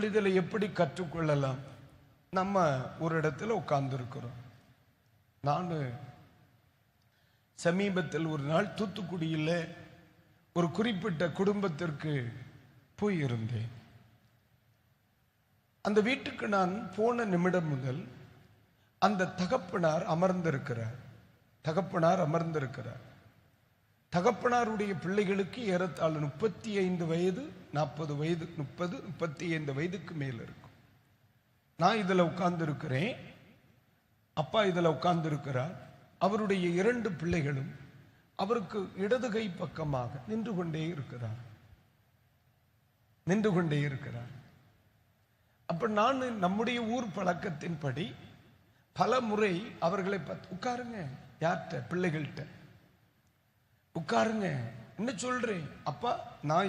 கீழ்ப்படிதலை எப்படி கற்றுக்கொள்ளலாம்? நம்ம ஒரு இடத்துல உட்கார்ந்து இருக்கிறோம். நான் சமீபத்தில் ஒரு நாள் தூத்துக்குடியில் ஒரு குறிப்பிட்ட குடும்பத்திற்கு போயிருந்தேன். அந்த வீட்டுக்கு நான் போன நிமிடம் முதல் அந்த தகப்பனார் அமர்ந்திருக்கிறார். தகப்பனாருடைய பிள்ளைகளுக்கு ஏறத்தாழ 35 வயது, 40 வயது, 35 வயதுக்கு மேல் இருக்கும். நான் இதில் உட்கார்ந்து இருக்கிறேன், அப்பா இதில் உட்கார்ந்து இருக்கிறார். அவருடைய 2 பிள்ளைகளும் அவருக்கு இடது கை பக்கமாக நின்று கொண்டே இருக்கிறார். அப்ப நான் நம்முடைய ஊர் பழக்கத்தின்படி பல முறை அவர்களை பார்த்து, உட்காருங்க, யார்கிட்ட? பிள்ளைகள்கிட்ட. உட்காருங்க, என்ன சொல்றேன்? அப்பா நான்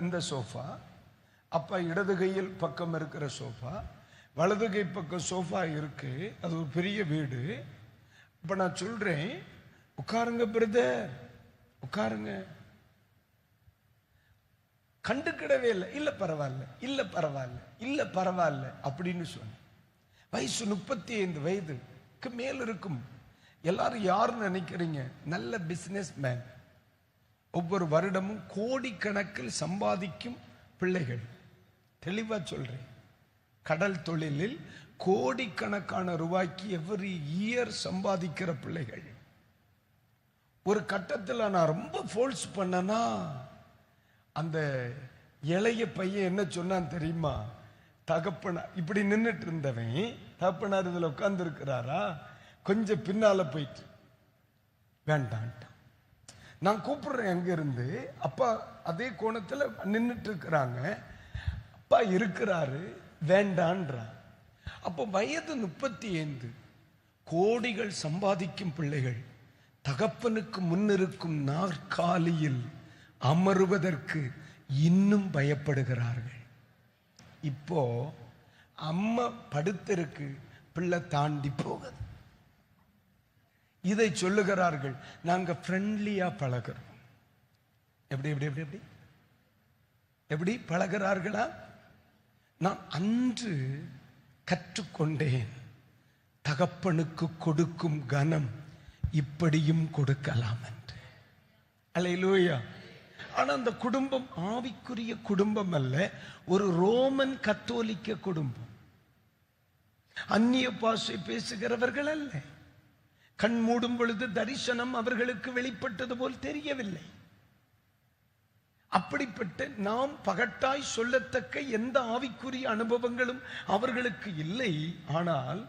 இந்த சோஃபா, அப்பா இடது கையில் பக்கம் இருக்கிற சோஃபா, வலது கை பக்கம் சோஃபா இருக்கு. அது ஒரு பெரிய வீடு. அப்ப நான் சொல்றேன், உட்காருங்க பிரதர், உட்காருங்க. கண்டுக்கிடவே இல்லை. இல்ல பரவாயில்ல அப்படின்னு சொன்னேன். வயசு 35 வயதுக்கு மேல் இருக்கும். எல்லாரும் யாருன்னு நினைக்கிறீங்க? நல்ல பிசினஸ் மேன், ஒவ்வொரு வருடமும் கோடிக்கணக்கில் சம்பாதிக்கும் பிள்ளைகள். தெளிவா சொல்றேன், கடல் தொழிலில் கோடிக்கணக்கான ரூபாய்க்கு எவ்ரி இயர் சம்பாதிக்கிற பிள்ளைகள். ஒரு கட்டத்தில் நான் ரொம்ப ஃபோர்ஸ் பண்ணனா, அந்த இளைய பையன் என்ன சொன்னான் தெரியுமா? தகப்பனார் இப்படி நின்றுட்டு இருந்தவன், தகப்பனார் இதுல உட்கார்ந்து இருக்கிறாரா, கொஞ்சம் பின்னால போயிட்டு வேண்டான்ட்டான். நான் கூப்பிடுறேன் அங்க இருந்து. அப்பா அதே கோணத்துல நின்றுட்டு இருக்கிறாங்க, அப்பா இருக்கிறாரு, வேண்டான்றான். அப்போ வயது 35, கோடிகள் சம்பாதிக்கும் பிள்ளைகள் தகப்பனுக்கு முன்னிருக்கும் நாற்காலியில் அமருவதற்கு இன்னும் பயப்படுகிறார்கள். இப்போ அம்மா படுத்திருக்கு, பிள்ளை தாண்டி போகுது. இதை சொல்லுகிறார்கள், நாங்க ஃப்ரெண்ட்லியா பழகிறோம். எப்படி எப்படி எப்படி எப்படி எப்படி பழகிறார்களா? நான் அன்று கற்றுக்கொண்டேன், தகப்பனுக்கு கொடுக்கும் கனம் இப்படியும் கொடுக்கலாம் என்று. அல்லேலூயா. ஆனா அந்த குடும்பம் ஆவிக்குரிய குடும்பம் அல்ல, ஒரு ரோமன் கத்தோலிக்க குடும்பம். அந்நிய பாஷை பேசுகிறவர்கள் அல்ல. கண் மூடும் பொழுது தரிசனம் அவர்களுக்கு வெளிப்பட்டது போல் தெரியவில்லை. அப்படிப்பட்ட நாம் பகட்டாய் சொல்லத்தக்க எந்த ஆவிக்குரிய அனுபவங்களும் அவர்களுக்கு இல்லை. ஆனால்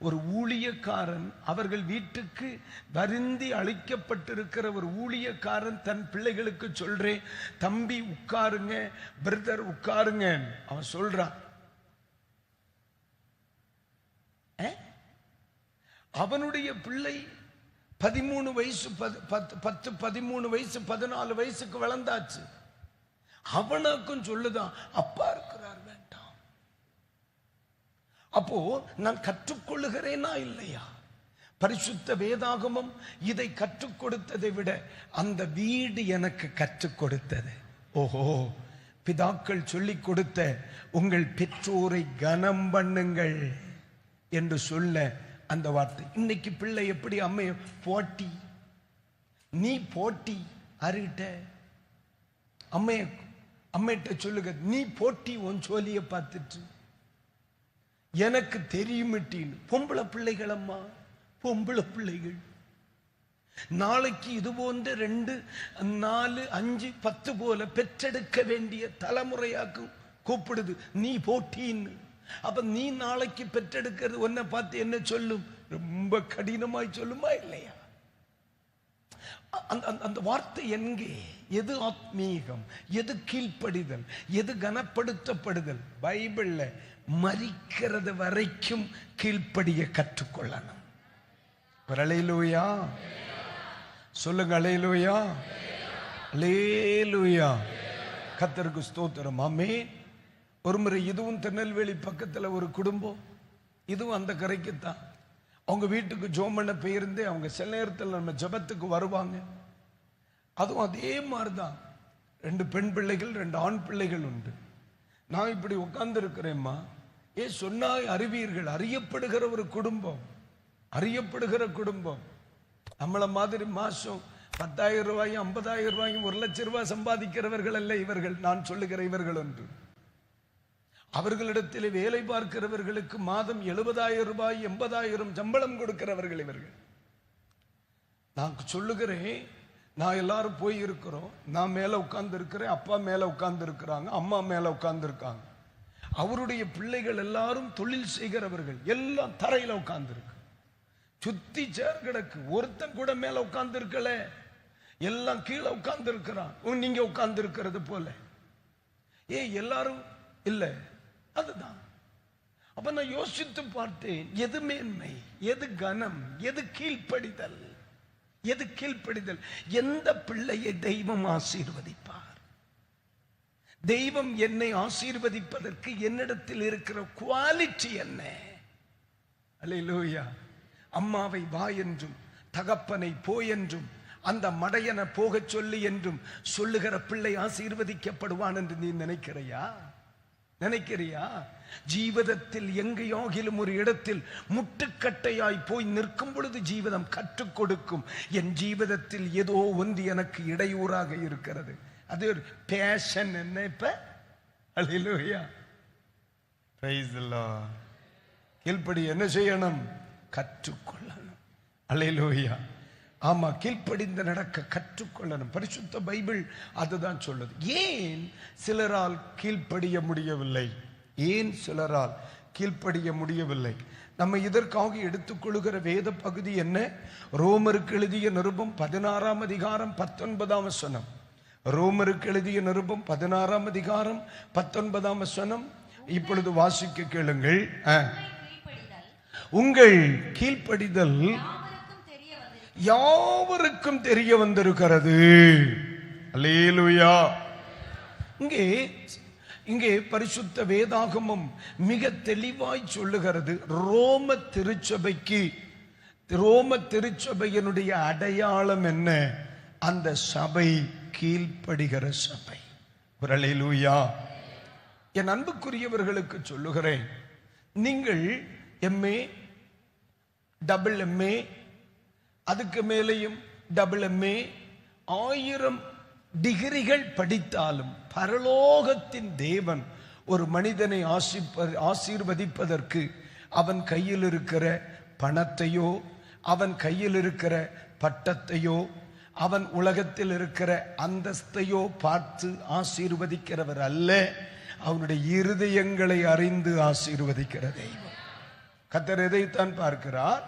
ஒரு ஊழியக்காரன், அவர்கள் வீட்டுக்கு வருந்தி அழைக்கப்பட்டிருக்கிற ஒரு ஊழியக்காரன் தன் பிள்ளைகளுக்கு சொல்றேன், தம்பி உட்காருங்க, பிரதர் உட்காருங்க. அவன் சொல்றான், அவனுடைய பிள்ளை 13 வயசு, 10, 13 வயசு, 14 வயசுக்கு வளர்ந்தாச்சு. அவனுக்கும் சொல்லுதான், அப்பா இருக்கிறார், வேண்டாம். அப்போ நான் கற்றுக்கொள்ளுகிறேனா இல்லையா? பரிசுத்த வேதாகமம் இதை கற்றுக் கொடுத்ததை விட அந்த வீடு எனக்கு கற்றுக் கொடுத்தது. ஓஹோ, பிதாக்கள் சொல்லிக் கொடுத்த உங்கள் பெற்றோரை கனம் பண்ணுங்கள் என்று சொல்ல அந்த வார்த்தை. இன்னைக்கு பிள்ளை எப்படி அம்மைய போட்டி, நீ போட்டி அருகிட்ட அம்மையிட்ட சொல்லுங்க, நீ போட்டி உன் சோழிய பார்த்துட்டு எனக்கு தெரியுமிட்டின்னு. பொம்பளை பிள்ளைகள் அம்மா, பொம்பளை பிள்ளைகள் நாளைக்கு இது போன்ற 2, 4, 5, 10 போல பெற்றெடுக்க வேண்டிய தலைமுறையாக்கும் கூப்பிடுது நீ போட்டின்னு. அப்ப நீ நாளைக்கு பெற்றெடுக்கிறது உன்னை பார்த்து என்ன சொல்லும்? ரொம்ப கடினமாய் சொல்லுமா இல்லையா? அந்த வார்த்தை எங்கே? எது ஆத்மீகம், எது கீழ்ப்படிதல், எது கனப்படுத்தப்படுதல்? பைபிள்ல மரிக்கிறது வரைக்கும் கீழ்ப்படிய கற்றுக்கொள்ளணும். அல்லேலூயா சொல்லுங்க, அல்லேலூயா, அல்லேலூயா. கர்த்தருக்கு ஸ்தோத்திரம், ஆமென். ஒரு முறை இதுவும் திருநெல்வேலி பக்கத்துல ஒரு குடும்பம், இதுவும் அந்த கரைக்குத்தான். அவங்க வீட்டுக்கு ஜோம் பண்ண போயிருந்தே, அவங்க சில நேரத்தில் நம்ம ஜபத்துக்கு வருவாங்க. அதுவும் அதே மாதிரிதான். 2 பெண் பிள்ளைகள், 2 ஆண் பிள்ளைகள் உண்டு. நான் இப்படி உட்கார்ந்து இருக்கிறேம்மா, சொன்னாய் அறிவீர்கள். அறியப்படுகிற ஒரு குடும்பம், அறியப்படுகிற குடும்பம். நம்மள மாதிரி மாசம் 10,000 ரூபாயும் 50,000 ரூபாயும் 1,00,000 ரூபாய் சம்பாதிக்கிறவர்கள் அல்ல இவர்கள். நான் சொல்லுகிற இவர்கள் ஒன்று, அவர்களிடத்தில் வேலை பார்க்கிறவர்களுக்கு மாதம் 70,000 ரூபாய் 80,000 சம்பளம் கொடுக்கிறவர்கள் இவர்கள். நான் சொல்லுகிறேன், நான் எல்லாரும் போய் இருக்கிறோம். நான் மேல உட்கார்ந்து இருக்கிறேன், அப்பா மேல உட்கார்ந்து இருக்கிறாங்க, அம்மா மேல உட்கார்ந்து இருக்காங்க. அவருடைய பிள்ளைகள் எல்லாரும் தொழில் செய்கிறவர்கள், எல்லாம் தரையில உட்கார்ந்து இருக்கு, சுத்தி சேர் கிடக்கு. ஒருத்தன் கூட மேல உட்கார்ந்து இருக்கல, எல்லாம் கீழே உட்கார்ந்து இருக்கிறான். நீங்க உட்கார்ந்து இருக்கிறது போல எல்லாரும் இல்ல. அதுதான். அப்ப நான் யோசித்து பார்த்தேன், எது மேன்மை, எது கனம், எது கீழ்ப்படிதல், எது கீழ்ப்படிதல். எந்த பிள்ளையை தெய்வம் ஆசீர்வதிப்பார்? தெய்வம் என்னை ஆசீர்வதிப்பதற்கு என்னிடத்தில் இருக்கிற குவாலிட்டி என்ன? அல்லேலூயா. அம்மாவை வா என்றும் தகப்பனை போ என்றும் அந்த மடையனை போக சொல்லி என்றும் சொல்லுகிற பிள்ளை ஆசீர்வதிக்கப்படுவான் என்று நீ நினைக்கிறையா? நினைக்கிறியா? ஜீவிதத்தில் எங்கேயாகிலும் ஒரு இடத்தில் முட்டுக்கட்டையாய் போய் நிற்கும் பொழுது ஜீவிதம் கற்றுக் கொடுக்கும். என் ஜீவிதத்தில் ஏதோ ஒன்று எனக்கு இடையூறாக இருக்கிறது. அது ஒரு பேஷன். என்ன இப்ப? அல்லேலூயா, பிரைஸ் தி லார்ட். கீழ்ப்படி என்ன செய்யணும்? கற்றுக்கொள்ளணும். அல்லேலூயா. ஆமா, கீழ்ப்படிந்து நடக்க கற்றுக்கொள்ளணும். பரிசுத்த பைபிள் அதுதான் சொல்லுது. ஏன் சிலரால் கீழ்ப்படிய முடியவில்லை? ஏன் சிலரால் கீழ்ப்படிய முடியவில்லை? நம்ம இதற்காக எடுத்துக்கொள்கிற வேத பகுதி என்ன? ரோமருக்கு எழுதிய நிருபம் 16ஆம் அதிகாரம் 19ஆம் வசனம். ரோமருக்கு எழுதிய நிருபம் 16ஆம் அதிகாரம் 19ஆம் வசனம். இப்பொழுது வாசிக்க கேளுங்கள். உங்கள் கீழ்ப்படிதல் யாவருக்கும் தெரிய வந்திருக்கிறது. அல்லேலூயா. இங்கே பரிசுத்த வேதாகமம் மிக தெளிவாய் சொல்லுகிறது, ரோம திருச்சபையினுடைய அடையாளம் என்ன? அந்த சபை கீழ்ப்படுகிற சபை. அல்லேலூயா. என் அன்புக்குரியவர்களுக்கு சொல்லுகிறேன், நீங்கள் MA, டபுள் MA, அதுக்கு மேலேயும் டபுள் MA, 1000 டிகிரிகள் படித்தாலும் பரலோகத்தின் தேவன் ஒரு மனிதனை ஆசீர்வதிப்பதற்கு அவன் கையில் இருக்கிற பணத்தையோ, அவன் கையில் இருக்கிற பட்டத்தையோ, அவன் உலகத்தில் இருக்கிற அந்தஸ்தையோ பார்த்து ஆசீர்வதிக்கிறவர் அல்ல. அவனுடைய இருதயங்களை அறிந்து ஆசீர்வதிக்கிற தெய்வம். கர்த்தர் எதைத்தான் பார்க்கிறார்?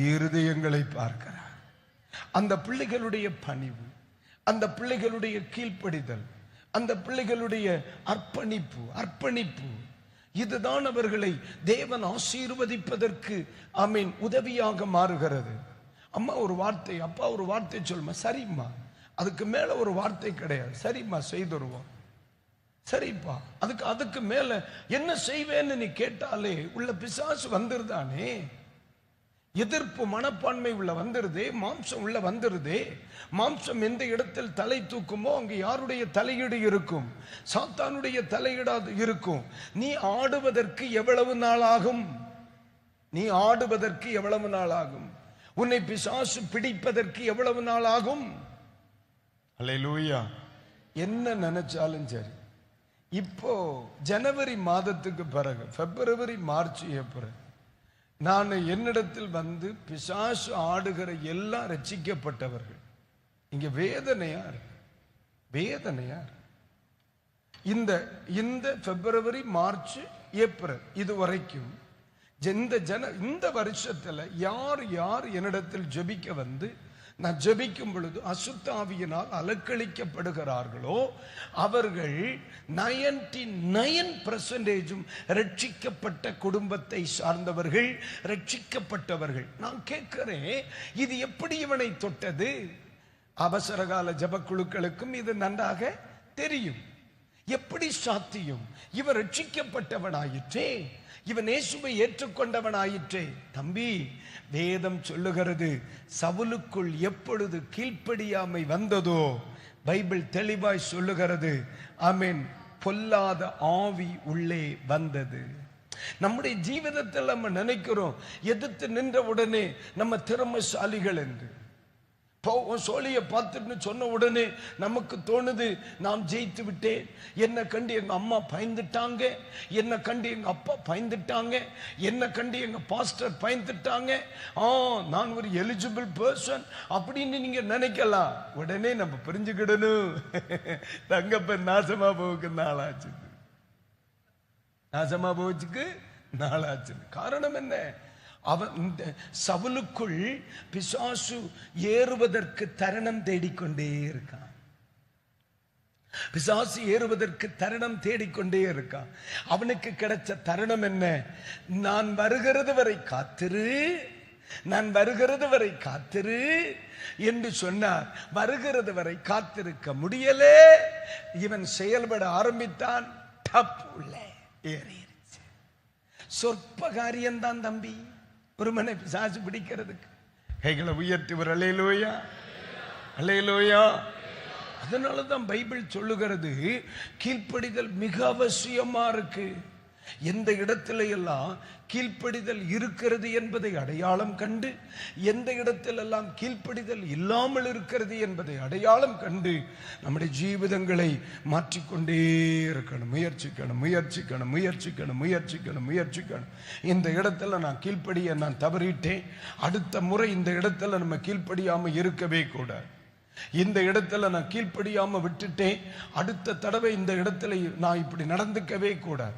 இருதயங்களை பார்க்கிறார். அந்த பிள்ளைகளுடைய பணிவு, அந்த பிள்ளைகளுடைய கீழ்ப்படிதல், அந்த பிள்ளைகளுடைய அர்ப்பணிப்பு, இதுதான் அவர்களை தேவன் ஆசீர்வதிப்பதற்கு உதவியாக மாறுகிறது. அம்மா ஒரு வார்த்தை, அப்பா ஒரு வார்த்தை சொல்லுமா, சரிம்மா, அதுக்கு மேல ஒரு வார்த்தை கிடையாது. சரிம்மா, செய்துருவோம். சரிப்பா, அதுக்கு மேல என்ன செய்வேன்னு நீ கேட்டாலே உள்ள பிசாசு வந்துருதானே. எதிர்ப்பு மனப்பான்மை உள்ள வந்துருதே, மாம்சம் உள்ள வந்துருதே. மாம்சம் எந்த இடத்தில் தலை தூக்குமோ அங்கு யாருடைய தலையீடு இருக்கும்? சாத்தானுடைய தலையீடாது இருக்கும். நீ ஆடுவதற்கு எவ்வளவு நாள் ஆகும்? நீ ஆடுவதற்கு எவ்வளவு நாள் ஆகும்? உன்னை பிசாசு பிடிப்பதற்கு எவ்வளவு நாள் ஆகும்? அல்லேலூயா. என்ன நினைச்சாலும் சரி, இப்போ ஜனவரி மாதத்துக்கு பிறகு, பிப்ரவரி, மார்ச், ஏப்ரல், நான் என்னிடத்தில் வந்து பிசாசு ஆடுகிற எல்லாம் ரட்சிக்கப்பட்டவர்கள். இங்க வேதனையா இந்த பிப்ரவரி, மார்ச், ஏப்ரல் இது வரைக்கும் இந்த வருஷத்துல யார் யார் என்னிடத்தில் ஜெபிக்க வந்து நான் ஜெபிக்கும் பொழுது அசுத்த ஆவியினால் அலக்களிக்கப்படுகிறார்களோ அவர்கள் 99% ரட்சிக்கப்பட்ட குடும்பத்தை சார்ந்தவர்கள், ரட்சிக்கப்பட்டவர்கள். நான் கேட்கிறேன், இது எப்படி இவனை தொட்டது? அவசரகால ஜபக்குழுக்களுக்கும் இது நன்றாக தெரியும். எப்படி சாத்தியம்? இவன் ரட்சிக்கப்பட்டவனாயிற்றே, இவன் இயேசுவை ஏற்றுக்கொண்டவனாயிற்றே. தம்பி, வேதம் சொல்லுகிறது, சவுலுக்குள் எப்பொழுது கீழ்ப்படியாமை வந்ததோ, பைபிள் தெளிவாய் சொல்லுகிறது, ஆமென், பொல்லாத ஆவி உள்ளே வந்தது. நம்முடைய ஜீவிதத்தில் நம்ம நினைக்கிறோம் எதிர்த்து நின்ற உடனே நம்ம திறமைசாலிகள் என்று. சோழியை பார்த்துட்டு சொன்ன உடனே நமக்கு தோணுது நான் ஜெயித்து விட்டேன். என்னை கண்டு எங்க அம்மா பயந்துட்டாங்க, என்னை கண்டு எங்க அப்பா பயந்துட்டாங்க, என்னை கண்டு எங்க பாஸ்டர் பயந்துட்டாங்க, நான் ஒரு எலிஜிபிள் பர்சன் அப்படின்னு நீங்க நினைக்கலாம். உடனே நம்ம புரிஞ்சுக்கிடணும், தங்கப்பன் நாசமா போவுக்கு நாளாச்சு, நாசமா போச்சுக்கு நாளாச்சு. காரணம் என்ன? அவன் இந்த சவுலுக்குள் பிசாசு ஏறுவதற்கு தருணம் தேடிக்கொண்டே இருக்கான். பிசாசு ஏறுவதற்கு தருணம் தேடிக்கொண்டே இருக்கான். அவனுக்கு கிடைச்ச தருணம் என்ன? நான் வருகிறது வரை காத்திரு, நான் வருகிறது வரை காத்திரு என்று சொன்னார். வருகிறது வரை காத்திருக்க முடியலே. இவன் செயல்பட ஆரம்பித்தான். டப்புல ஏறிடுச்சு. சொற்ப காரியம்தான் தம்பி ஒரு மனை பிசாசு பிடிக்கிறதுக்கு. கைகளை உயர்த்தி ஒரு அல்லேலூயா, அல்லேலூயா. அதனாலதான் பைபிள் சொல்லுகிறது கீழ்ப்படிதல் மிக அவசியமா இருக்கு. எந்த இடத்துல எல்லாம் கீழ்ப்படிதல் இருக்கிறது என்பதை அடையாளம் கண்டு, எந்த இடத்தில் எல்லாம் கீழ்ப்படிதல் இல்லாமல் இருக்கிறது என்பதை அடையாளம் கண்டு நம்முடைய ஜீவிதங்களை மாற்றிக்கொண்டே இருக்கணும். முயற்சிக்கணும், முயற்சிக்கணும், முயற்சிக்கணும், முயற்சிக்கணும், முயற்சிக்கணும். இந்த இடத்துல நான் கீழ்ப்படிய நான் தவறிட்டேன், அடுத்த முறை இந்த இடத்துல நம்ம கீழ்ப்படியாம இருக்கவே கூடாது. இந்த இடத்துல நான் கீழ்ப்படியாம விட்டுட்டேன், அடுத்த தடவை இந்த இடத்துல நான் இப்படி நடந்துக்கவே கூடாது.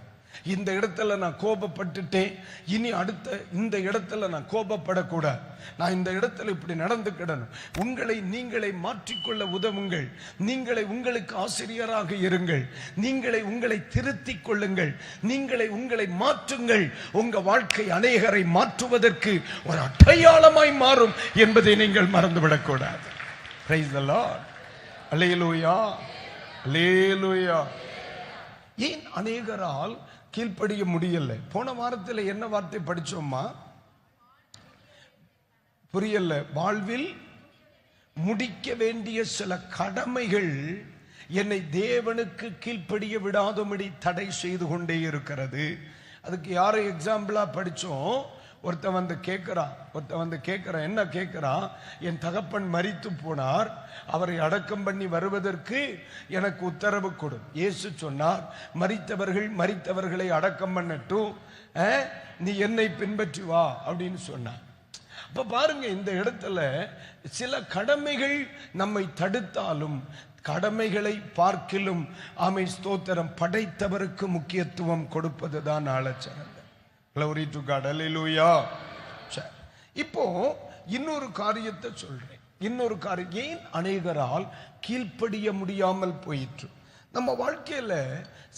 இந்த இடத்துல நான் கோபப்பட்டுட்டேன், இனி அடுத்த இந்த இடத்துல நான் கோபப்படக்கூடாது, நான் இந்த இடத்துல இப்படி நடந்துக்கிடணும். உங்களை நீங்களே மாற்றிக்கொள்ள உதவுங்கள். நீங்களே உங்களுக்கு ஆசிரியராக இருங்கள். நீங்களே உங்களை திருத்திக் கொள்ளுங்கள். நீங்களே உங்களை மாற்றுங்கள். உங்க வாழ்க்கை அநேகரை மாற்றுவதற்கு ஒரு அடையாளமாய் மாறும் என்பதை நீங்கள் மறந்துவிடக்கூடாது. Praise the Lord. அல்லேலூயா, அல்லேலூயா. ஏன் அநேகரால் கீழ்ப்படிய முடியல? போன வாரத்தில் என்ன வார்த்தை படிச்சோமா? புரியல. வாழ்வில் முடிக்க வேண்டிய சில கடமைகள் என்னை தேவனுக்கு கீழ்ப்படிய விடாதபடி தடை செய்து கொண்டே இருக்கிறது. அதுக்கு யாரை எக்ஸாம்பிளா படிச்சோம்? ஒருத்தன் வந்து கேட்கிறான், என்ன கேட்கிறான்? என் தகப்பன் மரித்து போனார், அவரை அடக்கம் பண்ணி வருவதற்கு எனக்கு உத்தரவு கொடு. இயேசு சொன்னார், மரித்தவர்களை அடக்கம் பண்ணட்டும், நீ என்னை பின்பற்றி வா அப்படின்னு சொன்னார். அப்ப பாருங்க, இந்த இடத்துல சில கடமைகள் நம்மை தடுத்தாலும் கடமைகளை பார்க்கிலும் ஆமை ஸ்தோத்திரம் படைத்தவருக்கு முக்கியத்துவம் கொடுப்பதுதான் ஆலோசனை. Glory to God. Hallelujah. இப்போ இன்னொரு காரியத்தை சொல்றேன். இன்னொரு காரியம், ஏன் அநேகரால் கீழ்ப்படிய முடியாமல் போயிற்று? நம்ம வாழ்க்கையில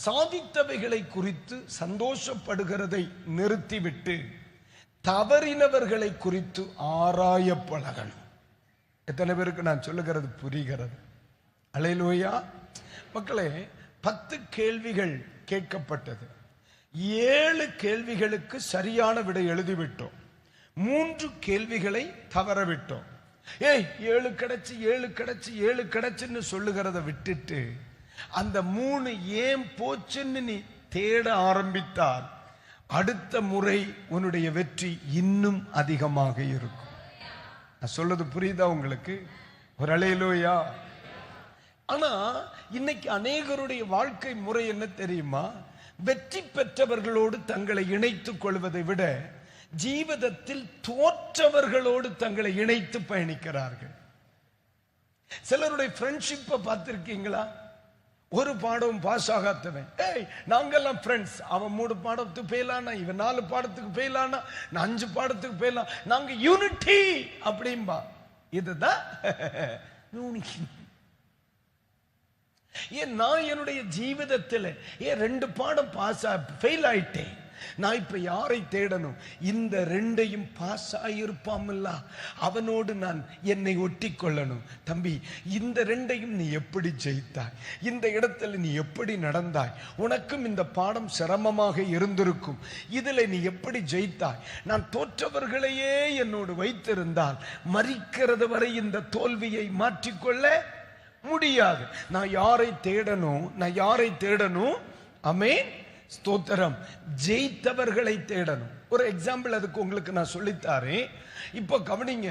சாதித்தவைகளை குறித்து சந்தோஷப்படுகிறதை நிறுத்திவிட்டு தவறினவர்களை குறித்து ஆராய பழகணும். எத்தனை பேருக்கு நான் சொல்லுகிறது புரிகிறது? அல்லேலூயா. மக்களே, 10 கேள்விகள் கேட்கப்பட்டது. 7 கேள்விகளுக்கு சரியான விடை எழுதிவிட்டோம். 3 கேள்விகளை தவறவிட்டோம். 7 கிடைச்சுன்னு சொல்லுகிறத விட்டுட்டு அந்த 3 ஏன் போச்சுன்னு நீ தேட ஆரம்பித்தால் அடுத்த முறை உன்னுடைய வெற்றி இன்னும் அதிகமாக இருக்கும். நான் சொல்றது புரியுதா உங்களுக்கு? ஒரு அல்லேலூயா. ஆனா இன்னைக்கு அநேகருடைய வாழ்க்கை முறை என்ன தெரியுமா? வெற்றி பெற்றவர்களோடு தங்களை இணைத்துக் கொள்வதை விட ஜீவிதத்தில் தோற்றவர்களோடு தங்களை இணைத்து பயணிக்கிறார்கள். சிலருடைய ஃப்ரெண்ட்ஷிப்பை பார்த்திருக்கீங்களா? ஒரு பாடம் பாஸ் ஆகாதவன், நாங்கெல்லாம் ஃப்ரெண்ட்ஸ், அவன் 3 பாடத்துக்கு போயிடலானா, இவன் 4 பாடத்துக்கு போயிடலானா, நான் 5 பாடத்துக்கு போயிடலாம், நாங்க யூனிட்டி அப்படின்பா. இதுதான் ஏன் நான் என்னுடைய ஜீவிதத்தில் 2 பாடம் பாஸ் ஃபெயில் ஆயிட்டேன், நான் இப்ப யாரை தேடணும்? இந்த 2ஐயும் பாஸ் ஆகியிருப்பாமல்ல, அவனோடு நான் என்னை ஒட்டி கொள்ளணும். தம்பி, இந்த 2ஐயும் நீ எப்படி ஜெயித்தாய்? இந்த இடத்துல நீ எப்படி நடந்தாய்? உனக்கும் இந்த பாடம் சிரமமாக இருந்திருக்கும், இதுல நீ எப்படி ஜெயித்தாய்? நான் தோற்றவர்களையே என்னோடு வைத்திருந்தால் மரிக்கிறது வரை இந்த தோல்வியை மாற்றிக்கொள்ள முடியாது. நான் யாரை தேடணும்? ஆமென், ஸ்தோத்திரம். ஜெயித்தவர்களை தேடணும். ஒரு எக்ஸாம்பிள் அதுக்கு உங்களுக்கு நான் சொல்லித்தாரேன். இப்ப கவனிங்க,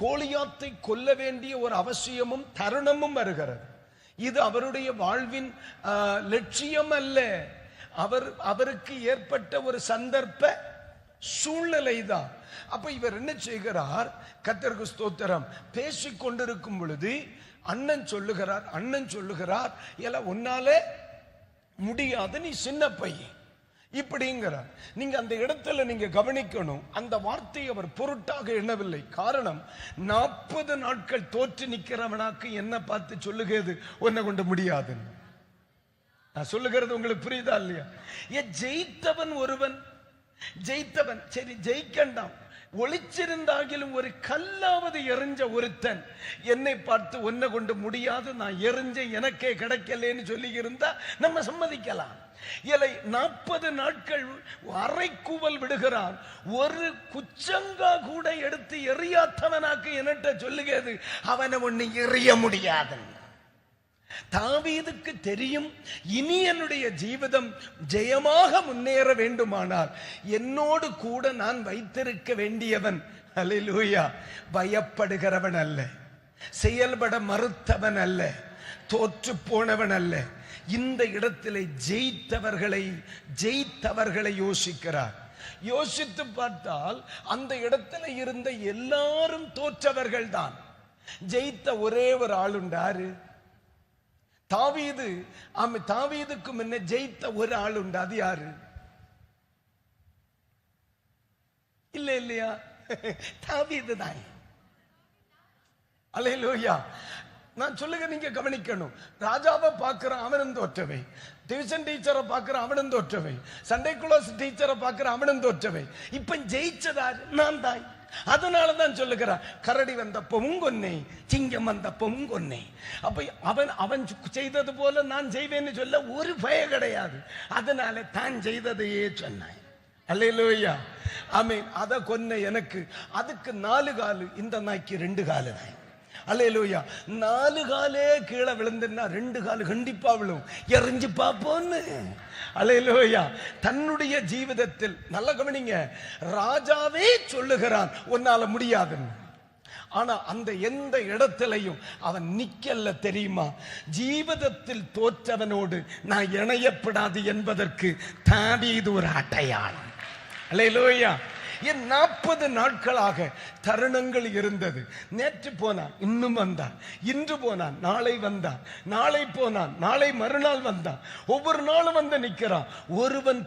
கோலியாத்தை கொல்ல வேண்டிய ஒரு அவசியமும் தருணமும் வருகிறது. இது அவருடைய வாழ்வின் லட்சியம் அல்ல, அவருக்கு ஏற்பட்ட ஒரு சந்தர்ப்ப சூழ்நிலை தான். அப்ப இவர் என்ன செய்கிறார்? கர்த்தருக்கு ஸ்தோத்திரம். பேசிக் கொண்டிருக்கும் பொழுது அண்ணன் சொல்லுகிறார், எல்லாம் உன்னால முடியாது, நீ சின்ன பையன் இப்படிங்கிறார். நீங்க அந்த இடத்துல நீங்க கவனிக்கணும், அந்த வார்த்தையை அவர் பொருட்டாக எண்ணவில்லை. காரணம், 40 நாட்கள் தோற்று நிக்கிறவனாக்கு என்ன பார்த்து சொல்லுகிறது, உன்னை கொண்டு முடியாதுன்னு. நான் சொல்லுகிறது உங்களுக்கு புரியுதா இல்லையா? ஜெயித்தவன் சரி, ஜெயிக்கண்டாம், ஒளிச்சிருந்தாகிலும் ஒரு கல்லாவது எறிஞ்ச ஒருத்தன் என்னை பார்த்து உன்னை கொண்டு முடியாது, நான் எறிஞ்ச எனக்கே கிடைக்கலன்னு சொல்லி இருந்தா நம்ம சம்மதிக்கலாம். 40 நாட்கள் அரைக்கூவல் விடுகிறான், ஒரு குச்சங்கா கூட எடுத்து எறியாத்தவனாக்கு என்னட்ட சொல்லுகிறது, அவனை ஒண்ணு எறிய முடியாது. தாவீதுக்கு தெரியும், இனி என்னுடைய ஜீவிதம் ஜெயமாக முன்னேற வேண்டுமானால் என்னோடு கூட நான் வைத்திருக்க வேண்டியவன், அல்லேலூயா, பயப்படுகிறவன் அல்ல, செயல்பட மறுத்தவன் அல்ல, தோற்று போனவன் அல்ல. இந்த இடத்திலே ஜெயித்தவர்களை யோசிக்கிறார். யோசித்து பார்த்தால் அந்த இடத்துல இருந்த எல்லாரும் தோற்றவர்கள் தான். ஜெயித்த ஒரே ஒரு ஆள் உண்டாரு, தாவீது. தாவீதுக்கு முன்ன ஜெயித்த ஒரு ஆள் உண்டு, அது யாரு? இல்லையா? தாவீது தான். அல்லேலூயா. நான் சொல்லுங்க, நீங்க கவனிக்கணும். ராஜாவை பார்க்கிற அவனும் தோற்றவை, டியூஷன் டீச்சரை பார்க்கிற அவனும் தோற்றவை, சண்டே கிளாஸ் டீச்சரை பார்க்கிற அவனும் தோற்றவை. இப்ப ஜெயிச்சதாரு நான் தான். அதனாலதான் சொல்லுகிறார், கரடி வந்தப்பவும் கொன்னே, சிங்கம் வந்தப்பவும் கொன்னே. அப்ப அவன் செய்தது போல நான் செய்வேன்னு சொல்ல ஒரு பயம் கிடையாது. அதனால தான் செய்ததையே சொன்னான். அல்லேலூயா, ஆமென். அதை கொன்ன எனக்கு, அதுக்கு 4 காலு, இந்த நாய்க்கு 2 காலு தான். அல்லேலூயா. 4 காலே கீழே விழுந்துன்னா 2 காலு கண்டிப்பா விழும், எறிஞ்சு பார்ப்போன்னு. அல்லேலூயா. தன்னுடைய ஜீவிதத்தில் நல்ல கவனிங்க, ராஜாவே சொல்லுகிறான் உன்னால முடியாதுன்னு. ஆனா அந்த எந்த இடத்திலையும் அவன் நிக்கல்ல தெரியுமா? ஜீவிதத்தில் தோற்றவனோடு நான் இணையப்படாது என்பதற்கு தாவீது ஒரு அடையாளம். அல்லேலூயா. 40 நாட்களாக தருணங்கள் இருந்தது. நேற்று போனான், இன்னும் வந்தான், இன்று போனான், நாளை வந்தான், நாளை போனான், நாளை மறுநாள் வந்தான், ஒவ்வொரு நாளும் வந்து நிற்கிறான். ஒருவன்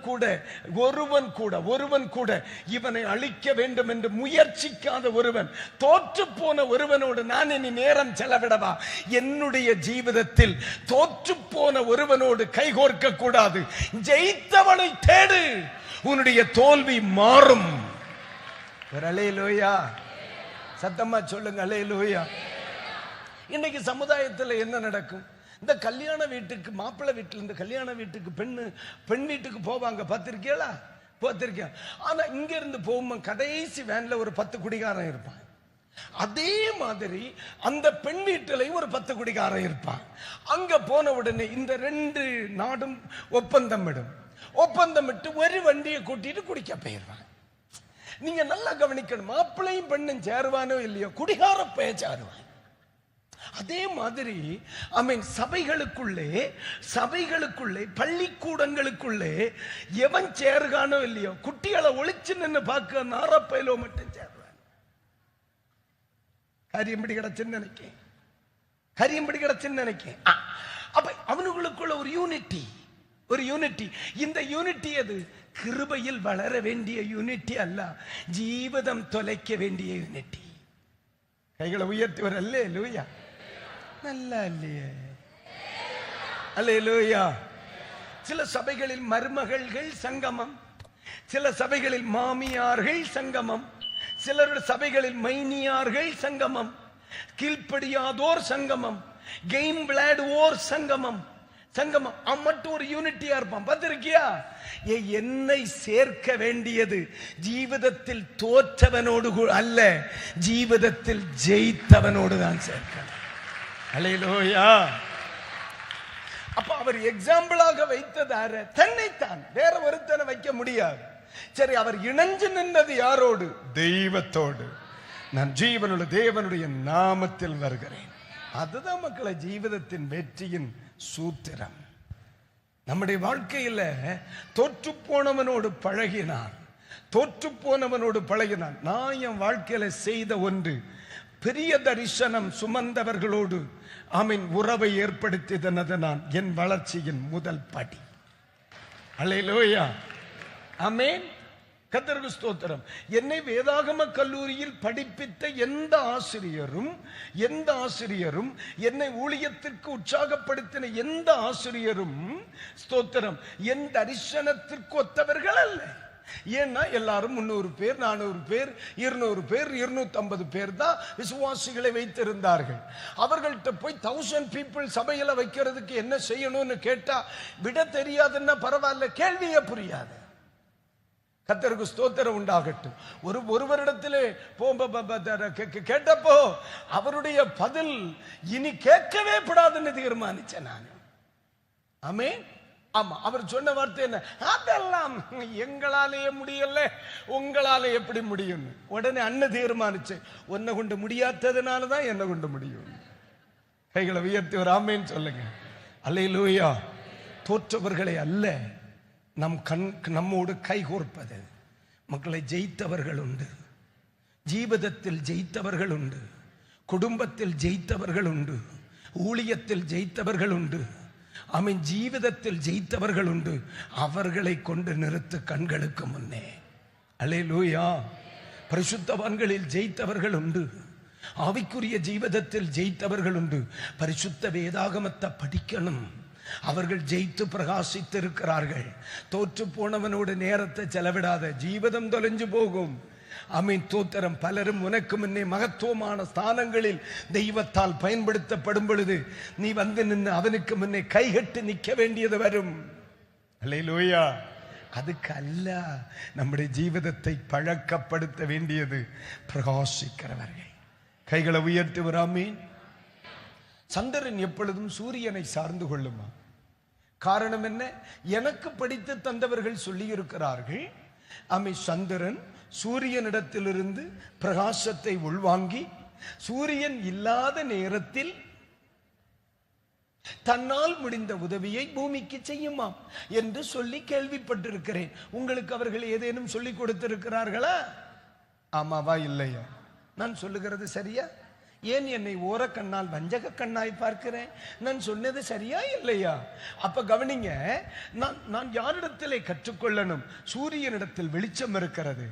கூட இவனை அழிக்க வேண்டும் என்று முயற்சிக்காத ஒருவன், தோற்று போன ஒருவனோடு நான் இனி நேரம் செலவிடவா? என்னுடைய ஜீவிதத்தில் தோற்று போன ஒருவனோடு கைகோர்க்க கூடாது. ஜெயித்தவனை தேடு, உன்னுடைய தோல்வி மாறும். அல்லேலூயா. சத்தமா சொல்லுங்க அல்லேலூயா. இன்னைக்கு சமுதாயத்தில் என்ன நடக்கும்? இந்த கல்யாண வீட்டுக்கு, மாப்பிள்ளை வீட்டுல இருந்து கல்யாண வீட்டுக்கு பெண் வீட்டுக்கு போவாங்க, பார்த்திருக்கீங்களா? பார்த்திருக்கேன். ஆனா இங்க இருந்து போகும்போது கடைசி வேன்ல ஒரு 10 குடிகாரன் இருப்பான். அதே மாதிரி அந்த பெண் வீட்டிலையும் ஒரு 10 குடிகாரன் இருப்பான். அங்க போன உடனே இந்த 2 நாடும் ஒப்பந்தமிட்டு ஒரு வண்டியை கூட்டிட்டு குடிக்க போயிடுவான். நீங்க நல்லா கவனிக்கணும், மாப்பிள்ளையும் பெண்ணும் சேருவானோ இல்லையோ, குடிகார பைய சேருவான். அதே மாதிரி சபைகளுக்குள்ளே பள்ளிக்கூடங்களுக்குள்ளே எவன் சேருகானோ இல்லையோ, குட்டிகளை ஒளிச்சு நின்று பார்க்க நாரப்பையிலோ மட்டும் சேருவான். காரியம் படி கிடச்சுன்னு நினைக்கேன். அப்ப அவனுக்குள்ள ஒரு யூனிட்டி. இந்த யூனிட்டி அது கிருபையில் வளர வேண்டிய யூனிட்டி அல்ல, ஜீவிதம் தொலைக்க வேண்டிய யூனிட்டி. கைகளை உயர்த்தி வர அல்லேலூயா. நல்லா இல்லையே? அல்லேலூயா. சில சபைகளில் மருமகள்கள் சங்கமம், சில சபைகளில் மாமியார்கள் சங்கமம், சிலருடைய சபைகளில் மைனியார்கள் சங்கமம், கீழ்ப்படியாதோர் சங்கமம், கேம் விளையாடுவோர் சங்கமம். மட்டும் ஒரு யூனிட்டியா இருப்பான். பார்த்திருக்கியா? என்னை சேர்க்க வேண்டியது ஜீவிதத்தில் தோற்றவனோடு அல்ல, ஜீவிதத்தில் ஜெயித்தவனோடு தான் சேர்க்கணும். அல்லேலூயா. அப்ப அவர் எக்ஸாம்பிளாக வைத்ததார தன்னைத்தான், வேற ஒருத்தனை வைக்க முடியாது. சரி, அவர் இணைஞ்சு நின்றது யாரோடு? தெய்வத்தோடு. நான் ஜீவனுள்ள தேவனுடைய நாமத்தில் வருகிறேன். அதுதான் மக்களை ஜீவிதத்தின் வெற்றியின் சூத்திரம். நம்முடைய வாழ்க்கையில தோற்று போனவனோடு பழகினான், தோற்று போனவனோடு பழகினான். நான் என் வாழ்க்கையில செய்த ஒன்று, பெரிய தரிசனம் சுமந்தவர்களோடு உறவை ஏற்படுத்தியது நான் என் வளர்ச்சியின் முதல் படி. அல்லேலூயா, ஆமென். கர்த்தருக்கு ஸ்தோத்திரம். என்னை வேதாகம கல்லூரியில் படிப்பித்த எந்த ஆசிரியரும் என்னை ஊழியத்திற்கு உற்சாகப்படுத்தின எந்த ஆசிரியரும் ஸ்தோத்திரம் என் தரிசனத்திற்கு ஒத்தவர்கள் அல்ல. ஏன்னா எல்லாரும் 300 பேர், 400 பேர், 200 பேர், 250 பேர் தான் விசுவாசிகளை வைத்திருந்தார்கள். அவர்கள்ட்ட போய் 1000 people சபையில வைக்கிறதுக்கு என்ன செய்யணும்னு கேட்டா விட தெரியாதுன்னா பரவாயில்ல, கேள்வியே புரியாது. கர்த்தருக்கு ஸ்தோத்திரம் உண்டாகட்டும். ஒருவரிடத்திலே கேட்டப்போ அவருடைய பதில் இனி கேட்கவே படாதுன்னு தீர்மானிச்சேன் நான். ஆமென். ஆமா, அவர் சொன்ன வார்த்தை என்ன? அதெல்லாம் எங்களாலேயே முடியல, உங்களால எப்படி முடியும்? உடனே அண்ணன் தீர்மானிச்சு, உன்னை கொண்டு முடியாததுனாலதான் என்ன கொண்டு முடியும். கைகளை உயர்த்தி ஒரு ஆமென் சொல்லுங்க. அல்லேலூயா. தோற்றவர்களை அல்ல, நம்மோடு கைகோர்ப்பது. மக்களை ஜெயித்தவர்கள் உண்டு, ஜீவிதத்தில் ஜெயித்தவர்கள் உண்டு, குடும்பத்தில் ஜெயித்தவர்கள் உண்டு, ஊழியத்தில் ஜெயித்தவர்கள் உண்டு, ஜீவிதத்தில் ஜெயித்தவர்கள் உண்டு. அவர்களை கொண்டு நிறுத்து கண்களுக்கு முன்னே. அல்லேலூயா. பரிசுத்தவான்களில் ஜெயித்தவர்கள் உண்டு, ஆவிக்குரிய ஜீவிதத்தில் ஜெயித்தவர்கள் உண்டு. பரிசுத்த வேதாகமத்தை படிக்கணும். அவர்கள் ஜெயித்து பிரகாசித்து இருக்கிறார்கள். தோற்று போனவனோடு நேரத்தை செலவிடாத, ஜீவிதம் தொலைஞ்சு போகும். தோத்திரம். பலரும் உனக்கு முன்னே மகத்துவமான ஸ்தானங்களில் தெய்வத்தால் பயன்படுத்தப்படும் பொழுது நீ வந்து நின்று அவனுக்கு முன்னே கைகட்டு நிற்க வேண்டியது வரும். அல்லேலூயா. அதுக்கு அல்ல நம்முடைய ஜீவிதத்தை பழக்கப்படுத்த வேண்டியது பிரகாசிக்கிறவர்கள். கைகளை உயர்த்தி வராமே. சந்திரன் எப்பொழுதும் சூரியனை சார்ந்து கொள்ளுமா? காரணம் என்ன? எனக்கு படித்து தந்தவர்கள் சொல்லி இருக்கிறார்கள், சந்திரன் சூரியனிடத்திலிருந்து பிரகாசத்தை உள்வாங்கி சூரியன் இல்லாத நேரத்தில் தன்னால் முடிந்த உதவியை பூமிக்கு செய்யுமாம் என்று சொல்லி கேள்விப்பட்டிருக்கிறேன். உங்களுக்கு அவர்கள் ஏதேனும் சொல்லி கொடுத்திருக்கிறார்களா? ஆமாவா இல்லையா? நான் சொல்லுகிறது சரியா? ஏன் என்னை ஓர கண்ணால் வஞ்சக கண்ணாய் பார்க்கிறேன்? நான் சொன்னது சரியா இல்லையா? அப்ப கவனிங்க, நான் யாரிடத்திலே கற்றுக்கொள்ளணும்? சூரியனிடத்தில் வெளிச்சம் இருக்கிறது,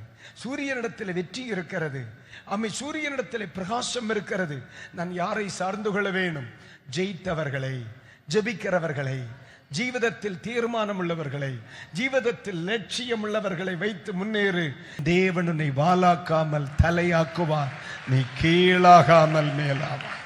சூரியனிடத்தில் வெற்றி இருக்கிறது, சூரியனிடத்தில் பிரகாசம் இருக்கிறது. நான் யாரை சார்ந்து கொள்ள வேணும்? ஜெயித்தவர்களை, ஜெபிக்கிறவர்களை, ஜீவிதத்தில் தீர்மானம் உள்ளவர்களை, ஜீவிதத்தில் லட்சியம் உள்ளவர்களை வைத்து முன்னேறு. தேவன் உன்னை வாலாக்காமல் தலையாக்குவார், நீ கீழாகாமல் மேலாவார்.